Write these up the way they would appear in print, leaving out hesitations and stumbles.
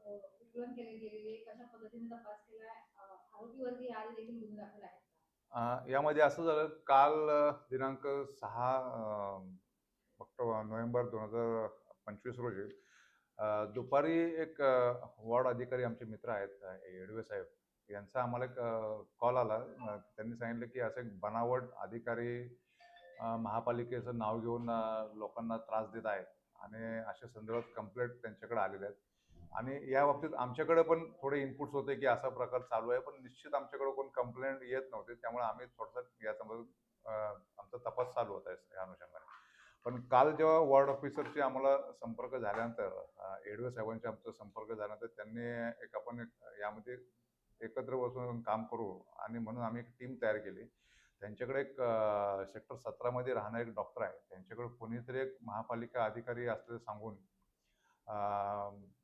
उकलन केले गेलेले कशा पद्धतीने तपास केलाय? आरोपीवरती याआधी देखील गुन्हे दाखल आहेत का? यामध्ये असं झालं काल दिनांक 6 नोव्हेंबर 2025 रोजी दुपारी एक वॉर्ड अधिकारी आमचे मित्र आहेत येडवे साहेब यांचा आम्हाला एक कॉल आला. त्यांनी सांगितलं की असं एक बनावट अधिकारी महापालिकेचं नाव घेऊन लोकांना त्रास देत आहेत आणि अशा संदर्भात कंप्लेंट त्यांच्याकडे आलेल्या आहेत. आणि या बाबतीत आमच्याकडे पण थोडे इनपुट्स होते की असा प्रकार चालू आहे, पण निश्चित आमच्याकडे कोण कंप्लेंट येत नव्हते. त्यामुळे आम्ही थोडंसं याच्यामधून आमचा तपास चालू होता या अनुषंगाने. पण काल जेव्हा वॉर्ड ऑफिसरशी आम्हाला संपर्क झाल्यानंतर येडवे साहेबांशी आमचा संपर्क झाल्यानंतर त्यांनी यामध्ये एकत्र बसून काम करू आणि म्हणून आम्ही एक टीम तयार केली. त्यांच्याकडे एक सेक्टर 17 मध्ये राहणारे एक डॉक्टर आहे. त्यांच्याकडे कोणीतरी एक महापालिका अधिकारी असलेलं सांगून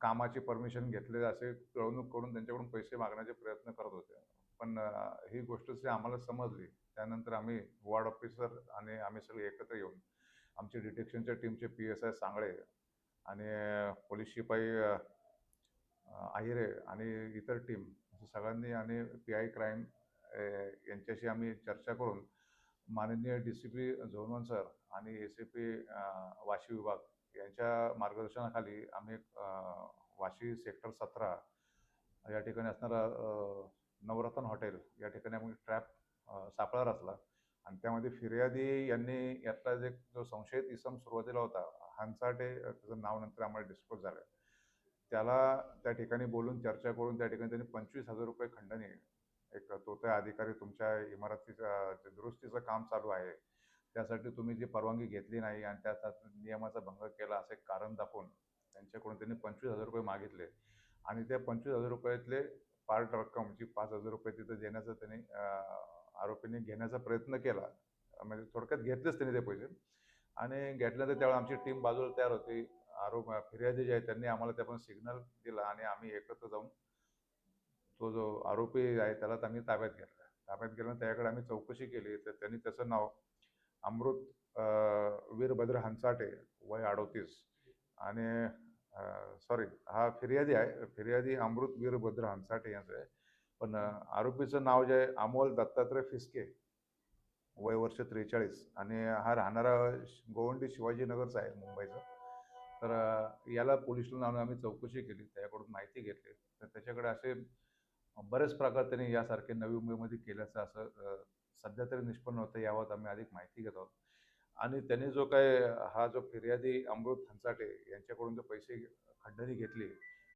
कामाची परमिशन घेतले असे पिळवणूक करून त्यांच्याकडून पैसे मागण्याचे प्रयत्न करत होते. पण ही गोष्ट जी आम्हाला समजली त्यानंतर आम्ही वॉर्ड ऑफिसर आणि आम्ही सगळे एकत्र येऊन आमचे डिटेक्शनच्या टीमचे PSI सांगळे आणि पोलीस शिपाई आहिरे आणि इतर टीम सगळ्यांनी आणि PI क्राईम यांच्याशी आम्ही चर्चा करून माननीय DCP झोन 1 सर आणि ACP वाशी विभाग यांच्या मार्गदर्शनाखाली आम्ही वाशी सेक्टर 17 या ठिकाणी असणारा नवरत्न हॉटेल या ठिकाणी आम्ही ट्रॅप सापळा रचला आणि त्यामध्ये फिर्यादी यांनी यातला जो संशयित इसम सुरुवातीला होता हंसाटे, त्याचं नाव नंतर आम्हाला डिस्क्लोज झालं. त्याला त्या ठिकाणी बोलून चर्चा करून त्या ठिकाणी त्यांनी 25,000 रुपये खंडणी एक तो त्या अधिकारी तुमच्या इमारतीचं दुरुस्तीचं काम चालू आहे त्यासाठी तुम्ही जी परवानगी घेतली नाही आणि त्या नियमाचा भंग केला असे कारण दाखवून त्यांच्याकडून त्यांनी 25,000 रुपये मागितले आणि त्या 25,000 रुपयातले पार्ट रक्कम जी 5,000 रुपये तिथं देण्याचा त्यांनी आरोपींनी घेण्याचा प्रयत्न केला. म्हणजे थोडक्यात घेतलेच त्यांनी ते पैसे आणि घेतल्यानंतर त्यावेळी आमची टीम बाजूला तयार होती. फिर्यादी जे आहे त्यांनी आम्हाला त्यापण सिग्नल दिला आणि आम्ही एकत्र जाऊन तो जो आरोपी आहे त्याला आम्ही ताब्यात घेतला. ताब्यात गेल्यानंतर त्याच्याकडे आम्ही चौकशी केली तर त्यांनी त्याचं नाव अमृत वीरभद्र हंसाटे, वय 38 आणि सॉरी हा फिर्यादी आहे. फिर्यादी अमृत वीरभद्र हंसाटे यांचं आहे. पण आरोपीचं नाव जे आहे अमोल दत्तात्रय फिसके, वय वर्ष 43 आणि हा राहणारा गोवंडी शिवाजीनगरचा आहे मुंबईचा. तर याला पोलीस स्टेशनला आणून आम्ही चौकशी केली, त्याच्याकडून माहिती घेतली. तर त्याच्याकडे असे बरेच प्रकार त्यांनी यासारखे नवी मुंबईमध्ये केल्याचं असं सध्या तरी निष्पन्न होतं. याबाबत आम्ही अधिक माहिती घेत आहोत आणि त्यांनी जो काय हा जो फिर्यादी अमृत हंसाटे यांच्याकडून जो पैसे खंडणी घेतली